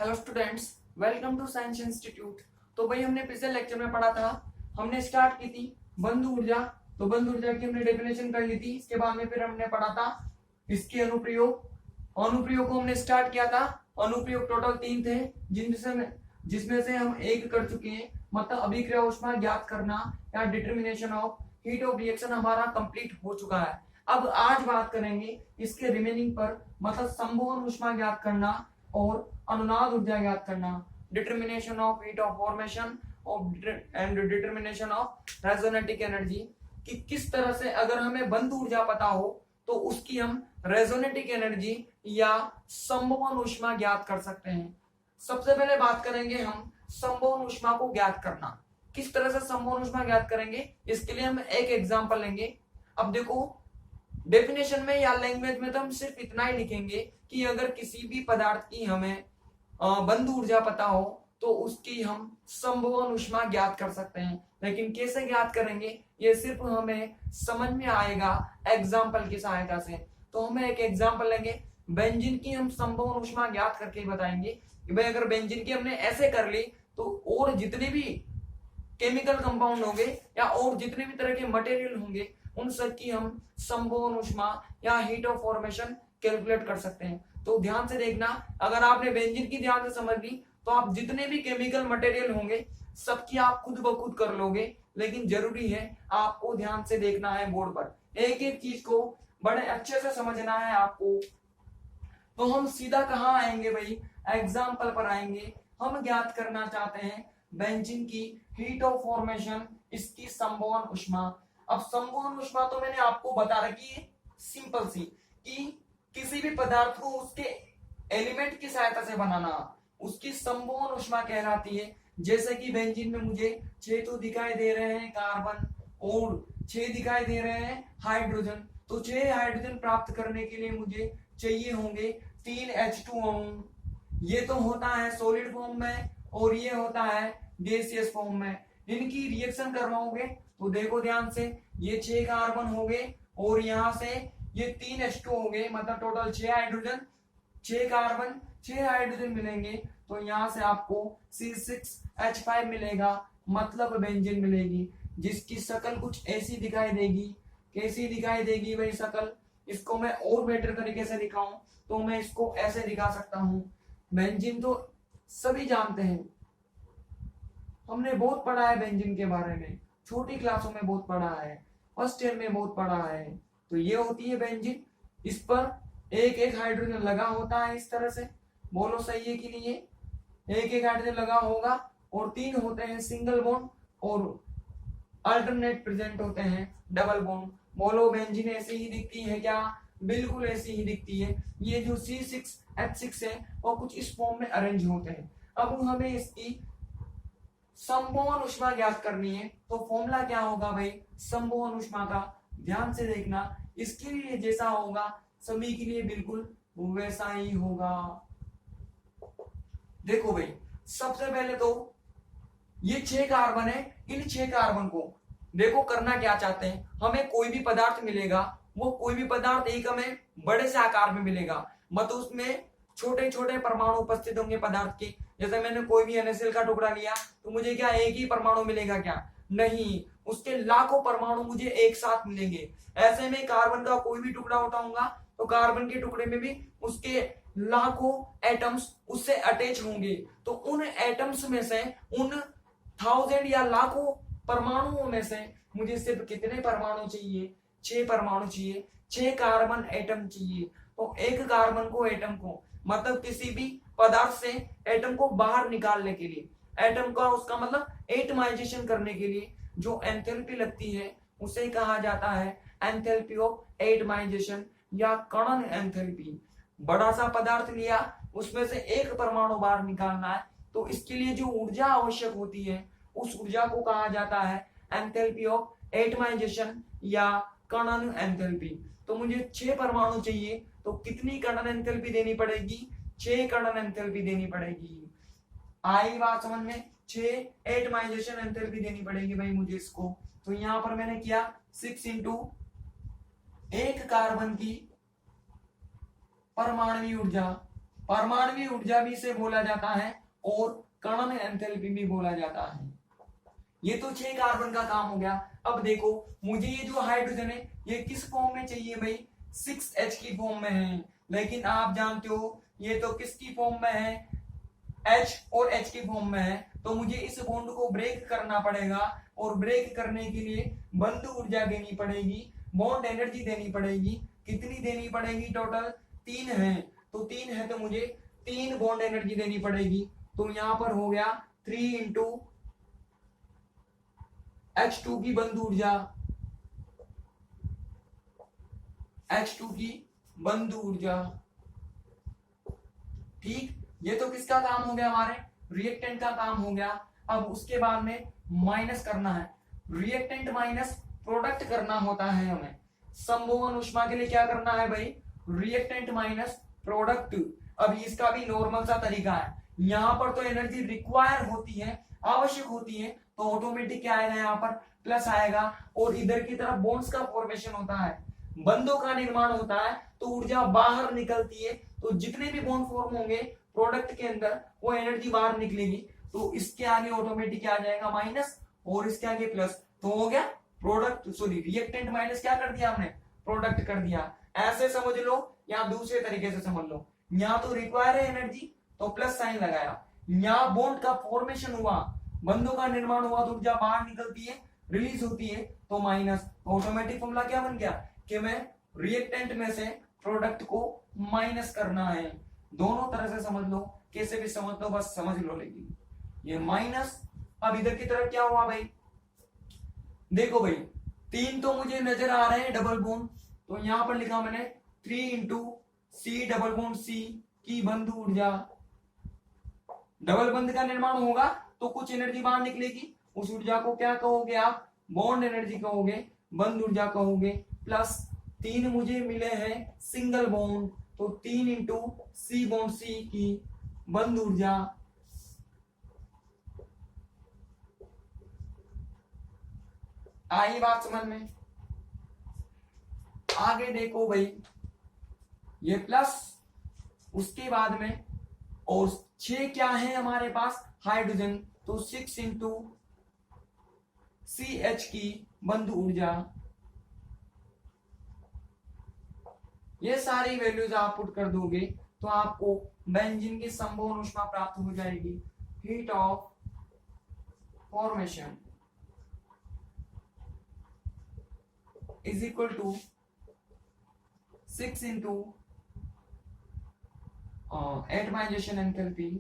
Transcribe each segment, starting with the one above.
Hello students, welcome to science institute. तो भाई हमने पिछले लेक्चर में पढ़ा था, हमने स्टार्ट की थी बंद ऊर्जा। तो बंद ऊर्जा की हमने डेफिनेशन कर ली थी। इसके बाद में फिर हमने पढ़ा था इसके अनुप्रयोग। अनुप्रयोग को हमने स्टार्ट किया था। अनुप्रयोग टोटल 3 थे, जिसमें से हम एक कर चुके हैं, मतलब अभिक्रिया ऊष्मा ज्ञात करना या determination of heat of reaction हमारा कंप्लीट हो चुका है। अब आज बात करेंगे इसके रिमेनिंग पर, मतलब संभवन ऊष्मा ज्ञात करना और अनुनाद ऊर्जा ज्ञात करना, determination of heat of formation and determination of resonetic energy. कि किस तरह से अगर हमें बंद ऊर्जा पता हो तो उसकी हम रेजोनेटिक एनर्जी या संभवन ऊष्मा ज्ञात कर सकते हैं। सबसे पहले बात करेंगे हम संभवन ऊष्मा को ज्ञात करना। किस तरह से संभवन ऊष्मा ज्ञात करेंगे, इसके लिए हम एक एग्जांपल लेंगे। अब देखो, डेफिनेशन में या लैंग्वेज में तो हम सिर्फ इतना ही लिखेंगे कि अगर किसी भी पदार्थ की हमें बंद ऊर्जा पता हो तो उसकी हम संभवन ऊष्मा ज्ञात कर सकते हैं। लेकिन कैसे ज्ञात करेंगे ये सिर्फ हमें समझ में आएगा एग्जाम्पल की सहायता से। तो हमें एक एग्जाम्पल लेंगे, बेंजीन की हम संभवन ऊष्मा ज्ञात करके बताएंगे कि भाई अगर बेंजीन की हमने ऐसे कर ली तो और जितने भी केमिकल कंपाउंड होंगे या और जितने भी तरह के मटेरियल होंगे उन सब की हम संभवन ऊष्मा या हीट ऑफ फॉर्मेशन कैलकुलेट कर सकते हैं। तो ध्यान से देखना, अगर आपने बेंजीन की ध्यान से समझ ली तो आप जितने भी केमिकल मटेरियल होंगे सबकी आप खुद ब खुद कर लोगे। लेकिन जरूरी है आपको ध्यान से देखना है बोर्ड पर, एक एक चीज को बड़े अच्छे से समझना है आपको। तो हम सीधा कहाँ आएंगे भाई, एग्जाम्पल पर आएंगे। हम ज्ञात करना चाहते हैं बेंजीन की हीट ऑफ फॉर्मेशन, इसकी संभवन ऊष्मा। अब संभवन ऊष्मा तो मैंने आपको बता रखी है सिंपल सी, कि किसी भी पदार्थ को उसके एलिमेंट की सहायता से बनाना, उसकी संभवन ऊष्मा कहलाती है। जैसे कि बेंजीन में मुझे 6 तो दिखाई दे रहे हैं कार्बन और 6 दिखाई दे रहे हैं हाइड्रोजन। तो 6 हाइड्रोजन प्राप्त करने के लिए मुझे चाहिए होंगे 3 H2 अणु। ये तो होता है सॉलिड फॉर्म में और ये होता है गैसियस फॉर्म में। इनकी रिएक्शन करवाओगे तो देखो ध्यान से, ये 6 कार्बन हो गए और यहाँ से ये 3 H2 हो गए, मतलब टोटल 6 हाइड्रोजन, 6 कार्बन, 6 हाइड्रोजन मिलेंगे। तो यहाँ से आपको C6H5 मिलेगा, मतलब बेंजीन मिलेगी, जिसकी शक्ल कुछ ऐसी दिखाई देगी। कैसी दिखाई देगी भाई शक्ल, इसको मैं और बेटर तरीके से दिखाऊं तो मैं इसको ऐसे दिखा सकता हूं। बेंजीन तो सभी जानते हैं, हमने बहुत पढ़ा है बेंजीन के बारे में, छोटी क्लासों में बहुत पढ़ा है, फर्स्ट ईयर में बहुत पढ़ा है। तो ये होती है बेंजीन, इस पर एक एक हाइड्रोजन लगा होता है इस तरह से। बोलो सही है कि नहीं है, एक एक हाइड्रोजन लगा होगा और 3 होते हैं सिंगल बॉन्ड और अल्टरनेट प्रेजेंट होते हैं डबल बॉन्ड। बोलो बेंजीन ऐसी ही दिखती है क्या, बिल्कुल ऐसी ही दिखती है। ये जो C6H6 है वो कुछ इस फॉर्म में अरेंज होते हैं। अब हमें इसकी संभवन ऊष्मा ज्ञात करनी है, तो फॉर्मूला क्या होगा भाई संभवन ऊष्मा का, ध्यान से देखना। इसके लिए जैसा होगा सभी के लिए बिल्कुल वैसा ही होगा। देखो भाई, सबसे पहले तो ये 6 कार्बन है, इन 6 कार्बन को देखो करना क्या चाहते हैं, हमें कोई भी पदार्थ मिलेगा, वो कोई भी पदार्थ एक हमें बड़े से आकार में मिलेगा, मतलब उसमें छोटे छोटे परमाणु उपस्थित होंगे पदार्थ के। जैसे मैंने कोई भी NaCl का टुकड़ा लिया तो मुझे क्या एक ही परमाणु मिलेगा क्या, नहीं, उसके लाखों परमाणु मुझे एक साथ मिलेंगे। ऐसे में कार्बन का कोई भी टुकड़ा उठाऊंगा तो कार्बन के टुकड़े में भी उसके लाखों एटम्स उससे अटैच होंगे। तो उन एटम्स में से, उन 1000 या लाखों परमाणुओं में से मुझे सिर्फ कितने परमाणु चाहिए, 6 परमाणु चाहिए, 6 कार्बन एटम चाहिए। तो एक कार्बन को एटम को, मतलब किसी भी पदार्थ से एटम को बाहर निकालने के लिए, एटम का उसका मतलब एटमाइजेशन करने के लिए जो एंथैल्पी लगती है उसे कहा जाता है एंथैल्पी ऑफ एटमाइजेशन या कणन एंथैल्पी। बड़ा सा पदार्थ लिया, उसमें से एक परमाणु बाहर निकालना है, तो इसके लिए जो ऊर्जा आवश्यक होती है उस ऊर्जा को कहा जाता है एंथैल्पी ऑफ एटमाइजेशन या कणन एंथैल्पी। तो मुझे 6 परमाणु चाहिए, तो कितनी कणन एंथैल्पी देनी पड़ेगी, 6 कणन एंथैल्पी देनी पड़ेगी। आई बात समझ में, 6 एटमाइजेशन एंथैल्पी देनी पड़ेगी भाई मुझे इसको। तो यहां पर मैंने किया 6 इंटू एक कार्बन की परमाणु ऊर्जा, परमाणु ऊर्जा भी इसे बोला जाता है और कण एंथैल्पी भी बोला जाता है। ये तो 6 कार्बन का काम हो गया। अब देखो मुझे ये जो हाइड्रोजन है ये किस फॉर्म में चाहिए भाई, 6H की फॉर्म में है, लेकिन आप जानते हो ये तो किसकी फॉर्म में है, H और H की फॉर्म में है। तो मुझे इस बॉन्ड को ब्रेक करना पड़ेगा और ब्रेक करने के लिए बंध ऊर्जा देनी पड़ेगी, बॉन्ड एनर्जी देनी पड़ेगी। कितनी देनी पड़ेगी, टोटल 3 है, तो 3 है तो मुझे 3 बॉन्ड एनर्जी देनी पड़ेगी। तो यहां पर हो गया 3 इंटू H2 की बंध ऊर्जा, H2 की बंध ऊर्जा। ठीक, ये तो किसका काम हो गया, हमारे रिएक्टेंट का काम हो गया। अब उसके बाद में माइनस करना है, रिएक्टेंट माइनस प्रोडक्ट करना होता है हमें। संभवन ऊष्मा के लिए क्या करना है भाई, रिएक्टेंट माइनस प्रोडक्ट। अब इसका भी नॉर्मल सा तरीका है, यहाँ पर तो एनर्जी रिक्वायर होती है, आवश्यक होती है, तो ऑटोमेटिक क्या आएगा, यहाँ पर प्लस आएगा। और इधर की तरफ बॉन्ड्स का फॉर्मेशन होता है, बंधों का निर्माण होता है, तो ऊर्जा बाहर निकलती है। तो जितने भी बॉन्ड फॉर्म होंगे प्रोडक्ट के अंदर वो एनर्जी बाहर निकलेगी। तो इसके आगे ऑटोमेटिक क्या आ जाएगा, माइनस, और इसके आगे प्लस। तो हो गया प्रोडक्ट, सॉरी रिएक्टेंट माइनस क्या कर दिया हमने, प्रोडक्ट कर दिया। ऐसे समझ लो या दूसरे तरीके से समझ लो, यहाँ तो रिक्वायर है एनर्जी तो प्लस साइन लगाया, यहाँ बॉन्ड का फॉर्मेशन हुआ, बंधों का निर्माण हुआ, तो ऊर्जा बाहर निकलती है, रिलीज होती है, तो माइनस। ऑटोमेटिक फॉर्मूला क्या बन गया कि मैं रिएक्टेंट में से प्रोडक्ट को माइनस करना है। दोनों तरह से समझ लो, कैसे भी समझ लो, बस समझ लो। लेकिन ये माइनस, अब इधर की तरफ क्या हुआ भाई, देखो भाई 3 तो मुझे नजर आ रहे हैं डबल बॉन्ड, तो यहां पर लिखा मैंने 3 into C double bond C की बंध ऊर्जा। डबल बंध का निर्माण होगा तो कुछ एनर्जी बाहर निकलेगी, उस ऊर्जा को क्या कहोगे आप, बॉन्ड एनर्जी कहोगे, बंध ऊर्जा कहोगे। प्लस 3 मुझे मिले हैं सिंगल बॉन्ड, तो 3 इंटू सी बॉन्ड सी की बंध ऊर्जा। आई बात समझ में, आगे देखो भाई ये प्लस, उसके बाद में और 6 क्या है हमारे पास, हाइड्रोजन, तो 6 इंटू CH की बंध ऊर्जा। ये सारी वैल्यूज आप पुट कर दोगे तो आपको बेंजीन की संभवन ऊष्मा प्राप्त हो जाएगी, heat of formation is equal to 6 into atomisation enthalpy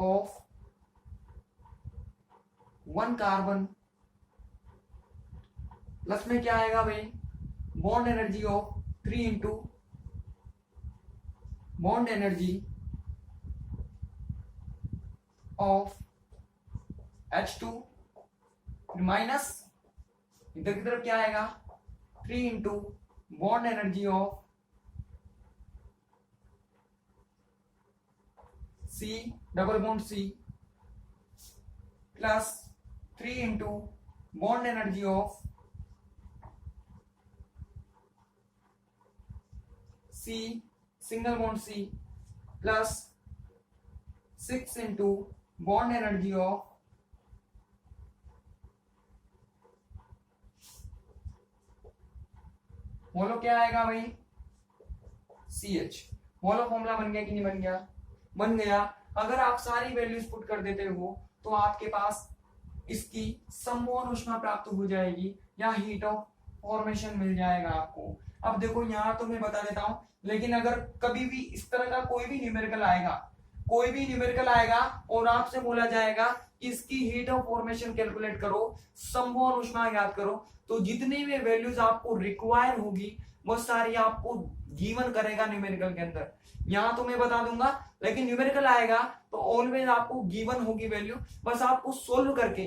of 1 carbon, plus में क्या आएगा भाई, bond energy of 3 into bond energy of H2 minus, इधर की तरफ क्या आएगा, 3 into bond energy of C double bond C plus 3 into bond energy of C single bond C plus 6 into bond energy of मोलो क्या आएगा भाई, CH। मोलो formula बन गया कि नहीं बन गया, बन गया। अगर आप सारी वैल्यूज पुट कर देते हो तो आपके पास इसकी संभवन ऊष्मा प्राप्त हो जाएगी या हीट ऑफ फॉर्मेशन मिल जाएगा आपको। अब देखो यहाँ तो मैं बता देता हूं, लेकिन अगर कभी भी इस तरह का कोई भी न्यूमेरिकल आएगा, कोई भी न्यूमेरिकल आएगा और आपसे बोला जाएगा इसकी हीट ऑफ फॉर्मेशन कैलकुलेट करो, संभवन ऊष्मा याद करो, तो जितनी भी वैल्यूज आपको रिक्वायर होगी वो सारी आपको गिवन करेगा न्यूमेरिकल के अंदर। यहाँ तो मैं बता दूंगा, लेकिन न्यूमेरिकल आएगा तो ऑलवेज आपको गिवन होगी वैल्यू, बस आपको सोल्व करके,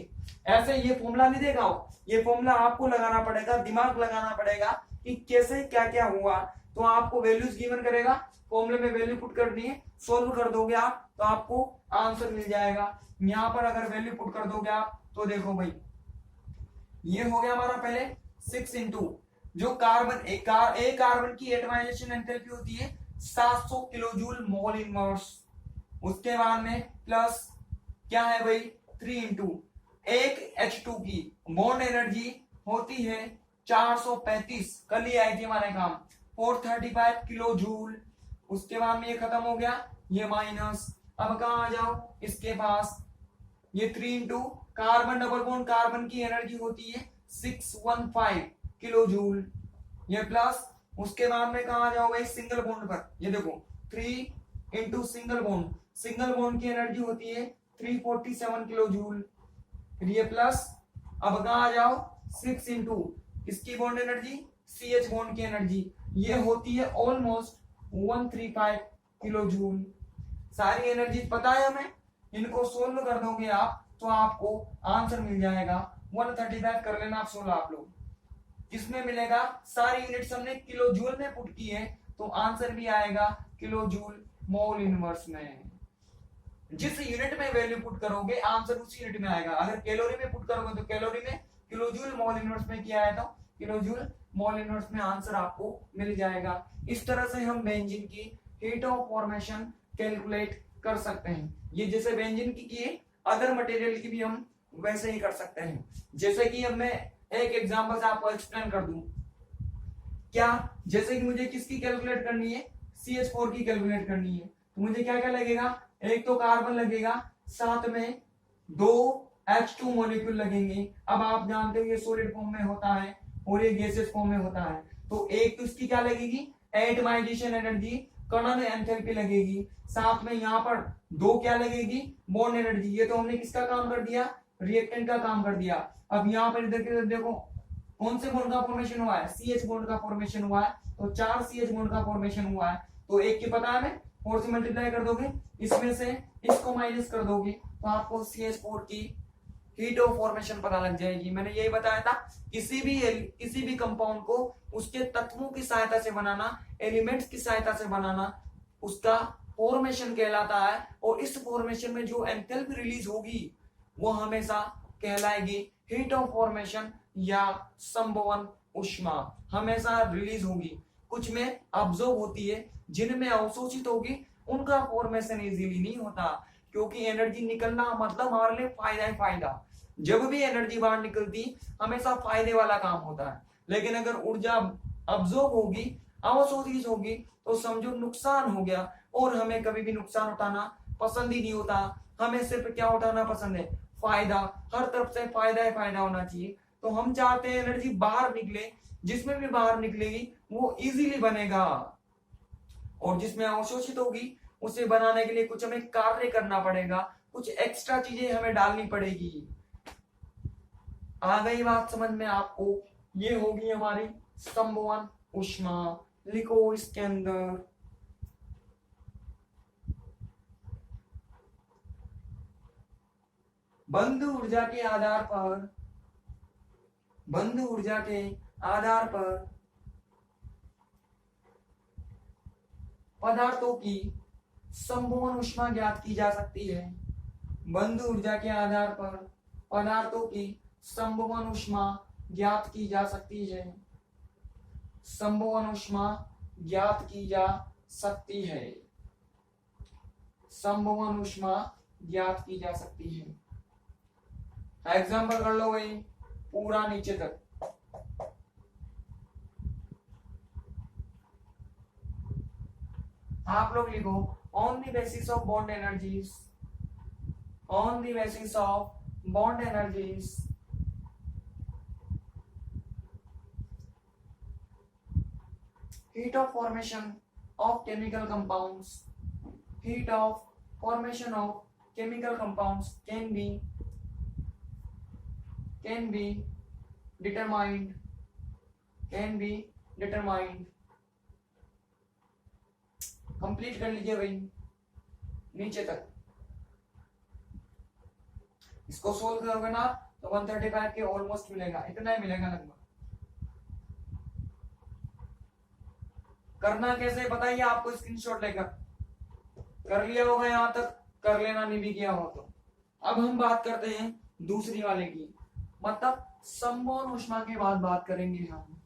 ऐसे ये फॉर्मूला नहीं देगा, ये फॉर्मूला आपको लगाना पड़ेगा, दिमाग लगाना पड़ेगा कि कैसे क्या क्या हुआ। तो आपको वैल्यूज गिवन करेगा, फॉर्मूले में वैल्यू पुट करनी है, सोल्व कर दोगे आप तो आपको आंसर मिल जाएगा। यहाँ पर अगर वैल्यू पुट कर दोगे आप तो देखो भाई ये हो गया हमारा पहले 6 इंटू जो कार्बन एक कार्बन की एटमाइजेशन एंथैल्पी होती है 700 किलो जूल मोल इनवर्स। उसके बाद में प्लस क्या है भाई 3 इंटू एक H2 की बॉन्ड एनर्जी होती है 435, कल ही आई थी हमारे काम 435 किलो जूल। उसके बाद में ये खत्म हो गया, ये माइनस। अब कहां आ जाओ इसके पास, ये 3 into carbon double bond carbon की एनर्जी होती है 615 किलो जूल, ये प्लस। उसके बाद में कहा जाओ भाई सिंगल बॉन्ड पर, ये देखो 3 इंटू सिंगल बॉन्ड की एनर्जी होती है 347 किलो जूल, फिर ये प्लस। अब कहा जाओ 6 इंटू इसकी बॉन्ड एनर्जी CH बॉन्ड की एनर्जी, ये होती है ऑलमोस्ट 135 किलो जूल। सारी एनर्जी पता है हमें, इनको सोल्व कर दोगे आप तो आपको आंसर मिल जाएगा 135। कर लेना आप 16 आप लोग, किसमें मिलेगा, सारी यूनिट्स हमने किलो जूल में पुट की है तो आंसर भी आएगा किलो जूल मोल इनवर्स में। जिस यूनिट में वैल्यू पुट करोगे आंसर उसी यूनिट में आएगा। अगर कैलोरी में पुट करोगे तो कैलोरी में, किलो जूल मोल इनवर्स में किया है तो किलो जूल मोल इनवर्स में आंसर आपको मिल जाएगा। इस तरह से हम बेंजीन की हीट ऑफ फॉर्मेशन कैलकुलेट कर सकते हैं। ये जैसे बेंजीन की किए अदर मटेरियल की भी हम वैसे ही कर सकते हैं। जैसे कि अब मैं एक एग्जांपल से आपको एक्सप्लेन कर दूं, क्या, जैसे कि मुझे किसकी कैलकुलेट करनी है, CH4 की कैलकुलेट करनी है तो मुझे क्या क्या लगेगा, एक तो कार्बन लगेगा, साथ में 2 H2 मॉलिक्यूल लगेंगे। अब आप जानते हो ये सॉलिड फॉर्म में होता है और ये गैसेस फॉर्म में होता है, तो एक तो इसकी क्या लगेगी एटमाइजेशन एनर्जी, कर्नल एंथैल्पी लगेगी, साथ में यहाँ पर 2 क्या लगेगी बॉन्ड एनर्जी। ये तो हमने किसका काम कर दिया, रिएक्टेंट का काम कर दिया। अब यहाँ पर इधर देखो कौन से बॉन्ड का फॉर्मेशन हुआ है, CH बॉन्ड का फॉर्मेशन हुआ है, तो 4 CH बॉन्ड का फॉर्मेशन हुआ है। तो एक की पता है 4 से मल्टीप्लाई कर दोगे, इसमें से इसको माइनस कर दोगे तो आपको CH4 की हीट ऑफ फॉर्मेशन पता लग जाएगी। मैंने यही बताया था, किसी भी कंपाउंड को उसके तत्वों की सहायता से बनाना, एलिमेंट्स की सहायता से बनाना, उसका फॉर्मेशन कहलाता है। और इस फॉर्मेशन में जो एंथैल्पी रिलीज होगी वो हमेशा कहलाएगी हीट ऑफ फॉर्मेशन या संभवन उष्मा, हमेशा रिलीज होगी। कुछ में ऑब्जॉर्ब होती है, जिनमें अवशोषित होगी उनका फॉर्मेशन इजीली नहीं होता, क्योंकि एनर्जी निकलना मतलब हमारे लिए फायदा ही फायदा। जब भी एनर्जी बाहर निकलती हमेशा फायदे वाला काम होता है, लेकिन अगर ऊर्जा ऑब्जॉर्ब होगी, अवशोषित होगी तो समझो नुकसान हो गया। और हमें कभी भी नुकसान उठाना पसंद ही नहीं होता, हमें सिर्फ क्या उठाना पसंद है, फायदा। हर तरफ से फायदा ही फायदा होना चाहिए। तो हम चाहते हैं एनर्जी बाहर निकले, जिसमें भी बाहर निकलेगी वो इजीली बनेगा, और जिसमें अवशोषित होगी उसे बनाने के लिए कुछ हमें कार्य करना पड़ेगा, कुछ एक्स्ट्रा चीजें हमें डालनी पड़ेगी। आ गई बात समझ में आपको, ये होगी हमारी संभवन उष्मा। लिखो इसके अंदर बंद ऊर्जा के आधार पर, बंद ऊर्जा के आधार पर पदार्थों की संभवन उष्मा ज्ञात की जा सकती है। बंद ऊर्जा के आधार पर पदार्थों की संभवन उष्मा ज्ञात की जा सकती है। संभवन उष्मा ज्ञात की जा सकती है। संभवन उष्मा ज्ञात की जा सकती है। एग्जाम्पल कर लो भाई पूरा नीचे तक। आप लोग लिखो on the basis of bond energies, on the basis of bond energies heat of formation of chemical compounds, heat of formation of chemical compounds can be determined, can be determined। Complete कर लीजिए भाई नीचे तक। इसको solve करोगे ना तो 135 के ऑलमोस्ट मिलेगा, इतना ही मिलेगा लगभग। करना कैसे बताइए, आपको स्क्रीनशॉट लेकर कर लिया होगा यहां तक, कर लेना नहीं भी किया हो तो। अब हम बात करते हैं दूसरी वाले की, मतलब समभवन ऊष्मा के बाद बात करेंगे हम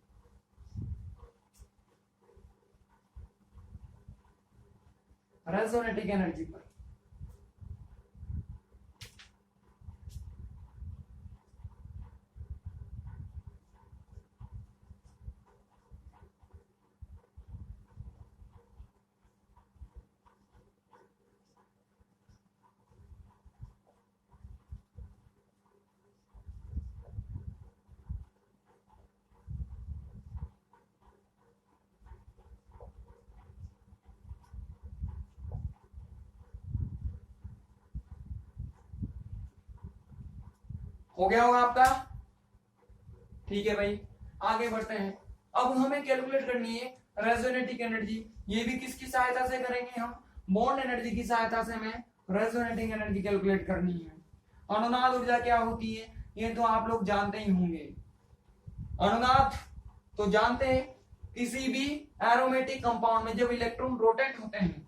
रेजोनेटिक एनर्जी पर। हो गया होगा आपका? ठीक है भाई, आगे बढ़ते हैं। अब हमें कैलकुलेट करनी है रेजोनेटिक एनर्जी। ये भी किसकी सहायता से करेंगे हम? बॉन्ड एनर्जी की सहायता से हमें रेजोनेटिक एनर्जी कैलकुलेट करनी है। अनुनाद ऊर्जा क्या होती है ये तो आप लोग जानते ही होंगे। अनुनाद तो जानते हैं, किसी भी एरोमेटिक कंपाउंड में जब इलेक्ट्रॉन रोटेट होते हैं,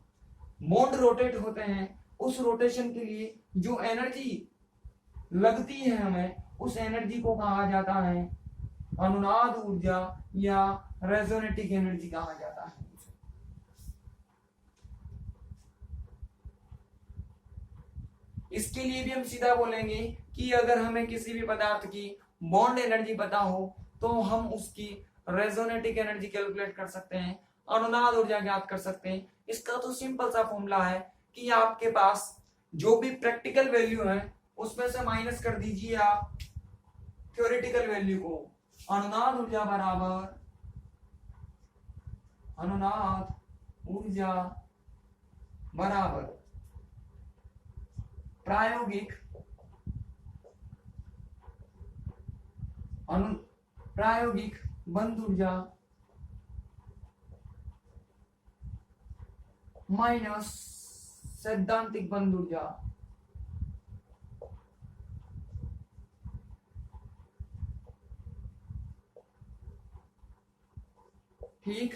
बॉन्ड रोटेट होते हैं, उस रोटेशन के लिए जो एनर्जी लगती है हमें, उस एनर्जी को कहा जाता है अनुनाद ऊर्जा या रेजोनेटिक एनर्जी कहा जाता है। इसके लिए भी हम सीधा बोलेंगे कि अगर हमें किसी भी पदार्थ की बॉन्ड एनर्जी पता हो तो हम उसकी रेजोनेटिक एनर्जी कैलकुलेट कर सकते हैं, अनुनाद ऊर्जा ज्ञात कर सकते हैं। इसका तो सिंपल सा फॉर्मूला है कि आपके पास जो भी प्रैक्टिकल वैल्यू है उसमें से माइनस कर दीजिए आप थ्योरेटिकल वैल्यू को। अनुनाद ऊर्जा बराबर अनुनाद ऊर्जा बराबर प्रायोगिक प्रायोगिक बंद ऊर्जा माइनस सैद्धांतिक बंद ऊर्जा। ठीक,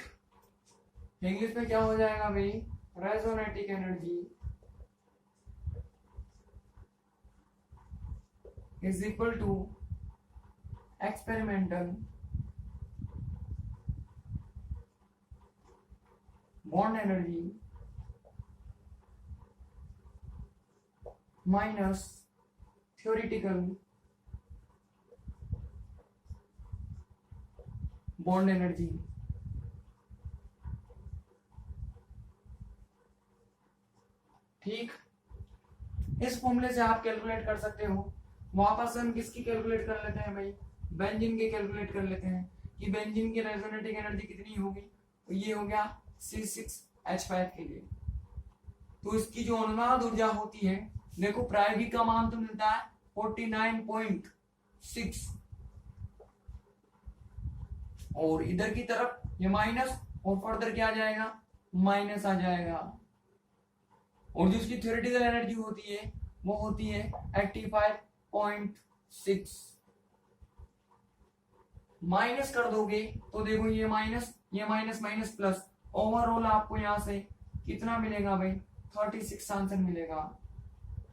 इंग्लिश में क्या हो जाएगा भाई? Resonetic energy is equal to experimental bond energy minus theoretical bond energy. ठीक, इस फॉर्मूले से आप कैलकुलेट कर सकते हो। वापस हम किसकी कैलकुलेट कर लेते हैं भाई? बेंजीन की कैलकुलेट कर लेते हैं कि बेंजीन की रेजोनेटिक एनर्जी कितनी होगी। तो ये हो गया C6H5 के लिए। तो इसकी जो अनुनाद ऊर्जा होती है, देखो प्रायोगिक का मान तो मिलता है 49.6 और इधर की तरफ ये माइनस और फर्दर क्या आ जाएगा? माइनस आ जाएगा। और जो इसकी थ्योरेटिकल एनर्जी होती है वो होती है 85.6। माइनस कर दोगे तो देखो ये माइनस माइनस प्लस, ओवरऑल आपको यहां से कितना मिलेगा भाई? 36 आंसर मिलेगा,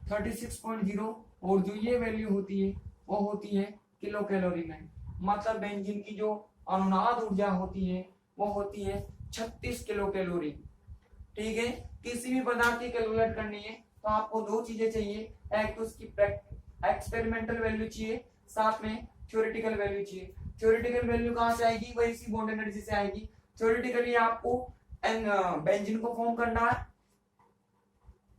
36.0। और जो ये वैल्यू होती है वो होती है किलो कैलोरी में। मतलब बेंजीन की जो अनुनाद ऊर्जा होती है वो होती है 36 किलो कैलोरी। ठीक है, किसी भी पदार्थ की कैलकुलेट करनी है तो आपको दो चीजें चाहिए, एक तो उसकी एक्सपेरिमेंटल वैल्यू चाहिए, साथ में थ्योरेटिकल वैल्यू चाहिए। थ्योरेटिकल वैल्यू कहां से आएगी? वही इसी बॉन्ड एनर्जी से आएगी। थ्योरेटिकली आपको बेंजीन को फॉर्म करना है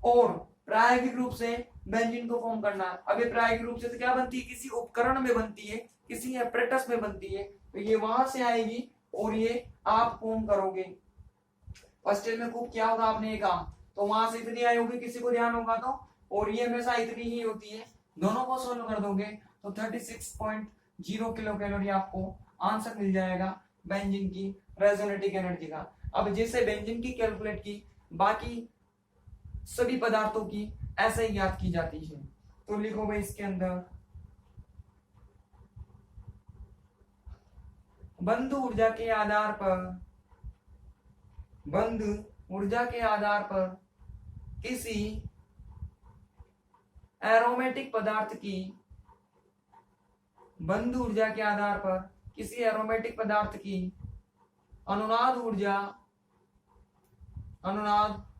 और प्रायोगिक रूप से बेंजीन को फॉर्म करना है। अभी प्रायोगिक रूप से तो क्या बनती है? किसी उपकरण में बनती है, किसी एपरेटस में बनती है, तो ये वहां से आएगी और ये आप फॉर्म करोगे। फर्स्ट ईयर में खूब क्या होगा आपने ये काम, तो वहां से इतनी आई होगी, किसी को ध्यान होगा तो, और ये हमेशा इतनी ही होती है। दोनों को सोल्व कर दोगे तो 36.0 किलो कैलोरी आपको आंसर मिल जाएगा बेंजीन की रेजोनेटिक एनर्जी का। अब जैसे बेंजीन की कैलकुलेट की, बाकी सभी पदार्थों की ऐसे ही याद की जाती है। तो लिखो भाई इसके अंदर बंद ऊर्जा के आधार पर, बंद ऊर्जा के आधार पर किसी एरोमेटिक पदार्थ की बंध ऊर्जा के आधार पर किसी एरोमेटिक पदार्थ की अनुनाद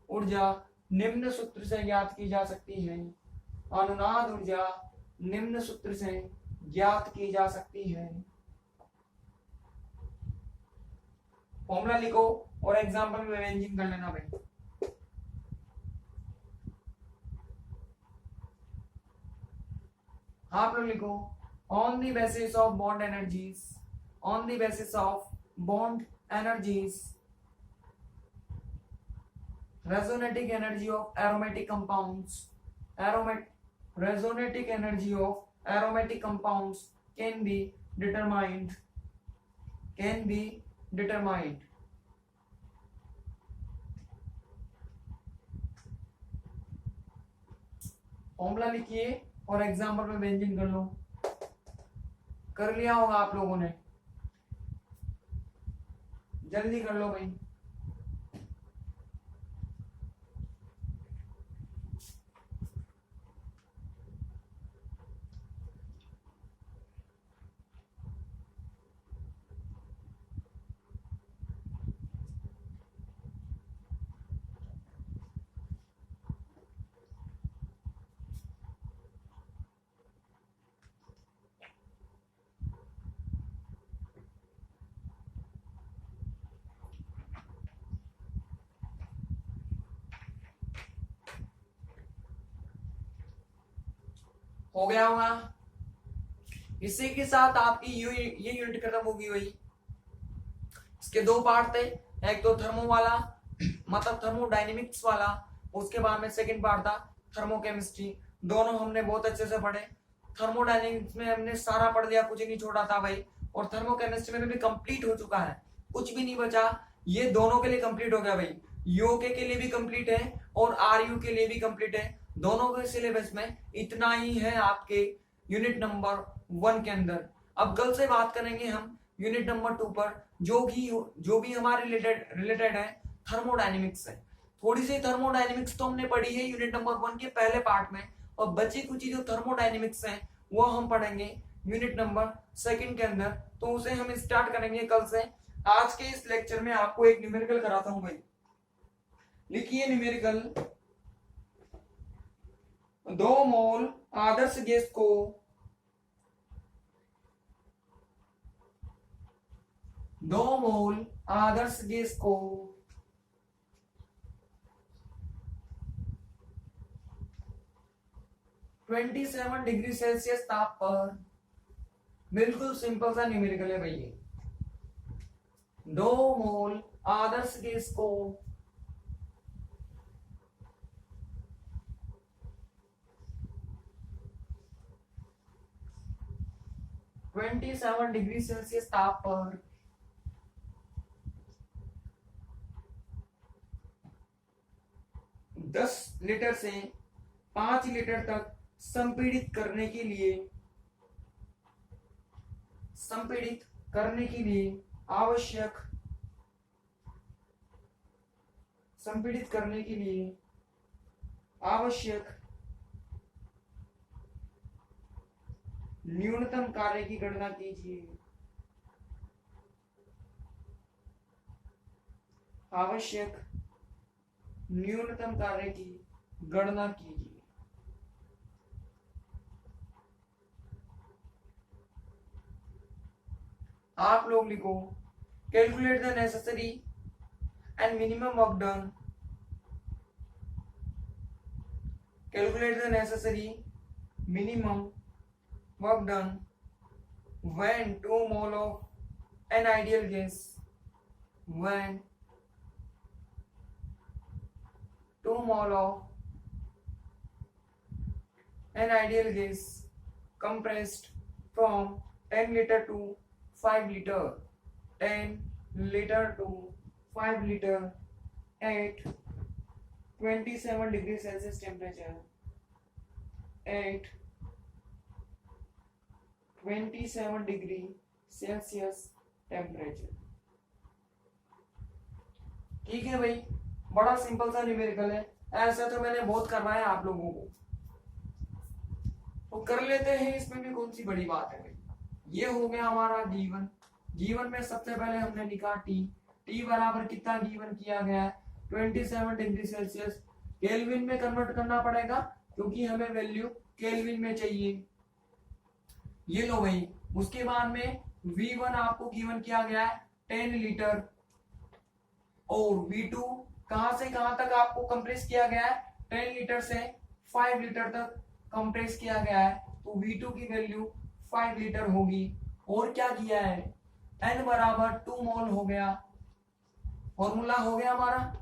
ऊर्जा निम्न सूत्र से ज्ञात की जा सकती है। अनुनाद ऊर्जा निम्न सूत्र से ज्ञात की जा सकती है। फॉर्मूला लिखो और एग्जांपल में अरेंजिंग कर लेना भाई। आप लोग लिखो on the basis of bond energies, on the basis of bond energies, resonating energy of aromatic compounds, resonating energy of aromatic compounds can be determined, formula लिखिए और एग्जांपल में व्यंजन कर लो। कर लिया होगा आप लोगों ने, जल्दी कर लो भाई। हो गया होगा। इसी के साथ आपकी ये यूनिट खत्म होगी भाई। इसके दो पार्ट थे, एक तो थर्मो वाला मतलब थर्मोडायनेमिक्स वाला, उसके बाद में सेकंड पार्ट था थर्मोकेमिस्ट्री। दोनों हमने बहुत अच्छे से पढ़े। थर्मोडायनेमिक्स में हमने सारा पढ़ लिया, कुछ नहीं छोड़ा था भाई। और थर्मोकेमिस्ट्री में भी कंप्लीट हो चुका है, कुछ भी नहीं बचा। ये दोनों के लिए कंप्लीट हो गया भाई। यूके के लिए भी कंप्लीट है और आरयू के लिए भी कंप्लीट है। दोनों के सिलेबस में इतना ही है आपके यूनिट नंबर 1 के अंदर। अब कल से बात करेंगे हम यूनिट नंबर 2 पर, जो भी हमारे रिलेटेड है थर्मोडायनेमिक्स से। थोड़ी सी थर्मोडायनेमिक्स तो हमने पढ़ी है यूनिट नंबर 1 के पहले पार्ट में, और बची कुछ जो थर्मोडायनेमिक्स है वो हम पढ़ेंगे यूनिट नंबर 2 के अंदर। तो उसे हम स्टार्ट करेंगे कल से। आज के इस लेक्चर में आपको एक न्यूमेरिकल कराता हूं भाई। लिखिए न्यूमेरिकल। 2 मोल आदर्श गैस को 2 मोल आदर्श गैस को 27 डिग्री सेल्सियस ताप पर, बिल्कुल सिंपल सा न्यूमेरिकल है भाई ये। 2 मोल आदर्श गैस को 27 डिग्री सेल्सियस ताप पर 10 लीटर से 5 लीटर तक संपीड़ित करने के लिए आवश्यक न्यूनतम कार्य की गणना कीजिए। आवश्यक न्यूनतम कार्य की गणना कीजिए। आप लोग लिखो calculate the necessary and minimum work done. Calculate the necessary minimum work done when 2 mole of an ideal gas, when 2 mole of an ideal gas compressed from 10 liter to 5 liter, 10 liter to 5 liter at 27 degree Celsius temperature, at 27 degree Celsius temperature. ठीक है भाई, बड़ा simple सा numerical है। ऐसा तो मैंने बहुत करवाया आप लोगों को, तो कर लेते हैं, इसमें भी कौन सी बड़ी बात है भाई। ये हो गया हमारा गिवन। गिवन में सबसे पहले हमने लिखा टी बराबर कितना गिवन किया गया है 27 डिग्री सेल्सियस। केल्विन में कन्वर्ट करना पड़ेगा क्योंकि हमें वैल्यू केल्विन में चाहिए। ये लो भाई, उसके बाद में V1 आपको गिवन किया गया है 10 लीटर और V2 कहां से कहां तक आपको कंप्रेस किया गया है 10 लीटर से 5 लीटर तक कंप्रेस किया गया है, तो V2 की वैल्यू 5 लीटर होगी। और क्या किया है N बराबर 2 मोल हो गया। फॉर्मूला हो गया हमारा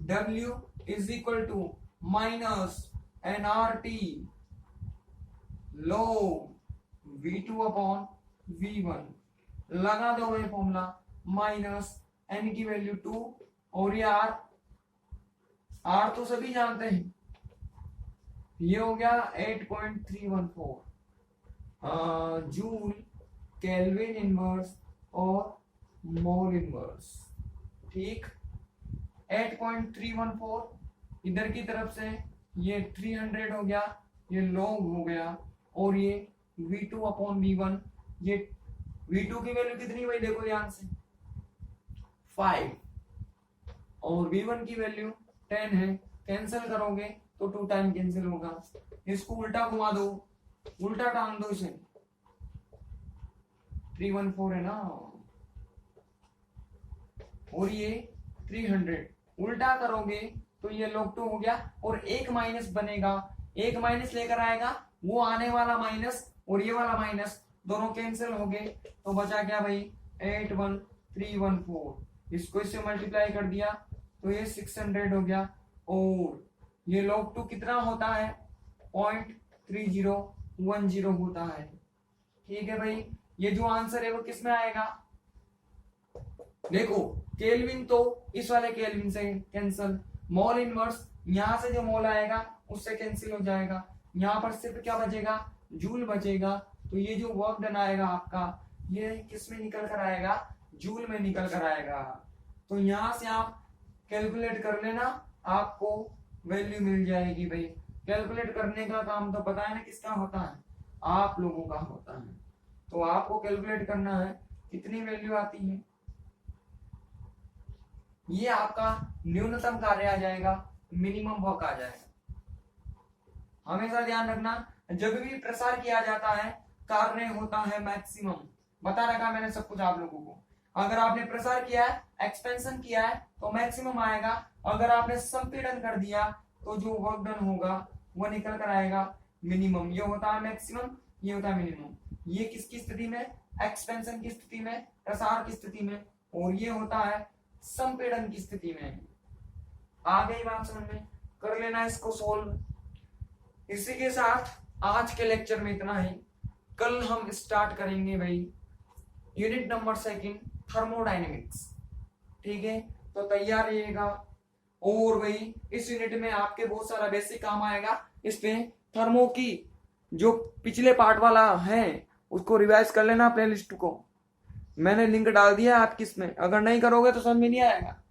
W is equal to minus nRT लो V2 अपॉन V1 लगा दो भाई फॉर्मूला माइनस N की वैल्यू 2 और ये R तो सभी जानते हैं, ये हो गया 8.314 जूल केल्विन इनवर्स और मोल इनवर्स। ठीक, 8.314 इधर की तरफ से ये 300 हो गया, ये लॉग हो गया और ये V2 अपॉन V1। ये V2 की वैल्यू कितनी भाई देखो ध्यान से 5 और V1 की वैल्यू 10 है। कैंसिल करोगे तो 2 टाइम कैंसिल होगा। इसको उल्टा घुमा दो, उल्टा टांग दो इसे, 314 है ना और ये 300 उल्टा करोगे तो ये log 2 हो गया और एक माइनस बनेगा, एक माइनस लेकर आएगा, वो आने वाला माइनस और ये वाला माइनस दोनों कैंसिल हो गए, तो बचा क्या भाई 81314। इसको इससे मल्टीप्लाई कर दिया तो ये 600 हो गया और ये log 2 कितना होता है 0.3010 होता है। ठीक है भाई, ये जो आंसर है वो किस में आएगा देखो, केल्विन तो इस वाले केल्विन से कैंसिल, मोल इनवर्स यहां से जो मोल आएगा उससे कैंसिल हो जाएगा, यहाँ पर सिर्फ क्या बचेगा जूल बचेगा। तो ये जो वर्क डन आएगा आपका ये किस में निकल कर आएगा जूल में निकल कर आएगा। तो यहां से आप कैलकुलेट कर लेना, आपको वैल्यू मिल जाएगी भाई। कैलकुलेट करने का काम तो पता है ना किसका होता है, आप लोगों का होता है। तो आपको कैलकुलेट करना है कितनी वैल्यू आती है, ये आपका न्यूनतम कार्य आ जाएगा, मिनिमम वर्क आ जाएगा। हमेशा ध्यान रखना जब भी प्रसार किया जाता है कार्य होता है मैक्सिमम, बता रखा मैंने सब कुछ आप लोगों को। अगर आपने प्रसार किया है एक्सपेंशन किया है तो मैक्सिमम आएगा, अगर आपने संपीड़न कर दिया तो जो वर्क डन होगा वो निकल कर आएगा मिनिमम। ये होता है मैक्सिमम, ये होता है मिनिमम। ये किसकी स्थिति में एक्सपेंशन की स्थिति में, प्रसार की स्थिति में, और ये होता है संपीड़न की स्थिति में। आ गई बात समझ में, कर लेना इसको सोल्व। इसी के साथ आज के लेक्चर में इतना ही। कल हम स्टार्ट करेंगे भाई यूनिट नंबर 2 थर्मोडायनेमिक्स। ठीक है, तो तैयार रहिएगा। और भाई इस यूनिट में आपके बहुत सारा बेसिक काम आएगा। इसमें थर्मो की जो पिछले पार्ट वाला है उसको रिवाइज कर लेना, प्लेलिस्ट को मैंने लिंक डाल दिया आपकी इसमें, अगर नहीं करोगे तो समझ में नहीं आएगा।